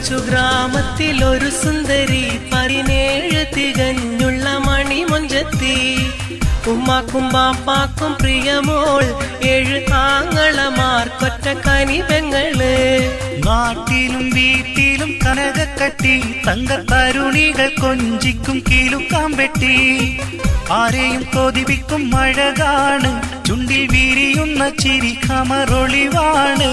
കൊച്ചു ഗ്രാമത്തിൽ ഒരു സുന്ദരി 17 തികഞ്ഞുള്ള മണിമൊഞ്ചത്തി ഉമ്മാക്കും ബാപ്പാക്കും പ്രിയമോൾ 7 ആങ്ങളമാർക്കൊറ്റ കനിപെങ്ങള് നാട്ടിലും വീട്ടിലും കനകക്കട്ടി തങ്കത്തരുണികൾ കൊഞ്ചിക്കും കീലുക്കാമ്പെട്ടി ആരെയും കൊതിപ്പിക്കും മഴകാണ് ചുണ്ടിൽ വീരിയുന്ന ചിരി കമറൊളിവാണ്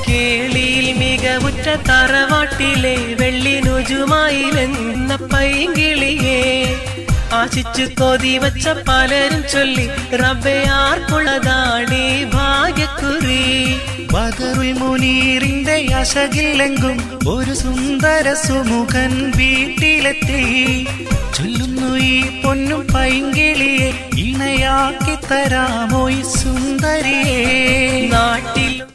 കേളിയിൽ മികവുറ്റ തറവാട്ടിലെ വെള്ളിനുജുമായിലെന്ന പൈങ്കിളിയെ ആശിച്ചു കൊതി വച്ച പലരും ചൊല്ലി റബ്ബയാർക്കുള്ളതാടി ഭാഗ്യക്കുറി ബദറുൽ മുനീറിന്റെ അശകില്ലെങ്കും ഒരു സുന്ദര സുമുഖൻ വീട്ടിലെത്തി ചൊല്ലുന്നു ഈ പൊന്നും പൈങ്കിളിയെ ഇണയാക്കി തരാമോ ഈ സുന്ദരിയെ നാട്ടിലും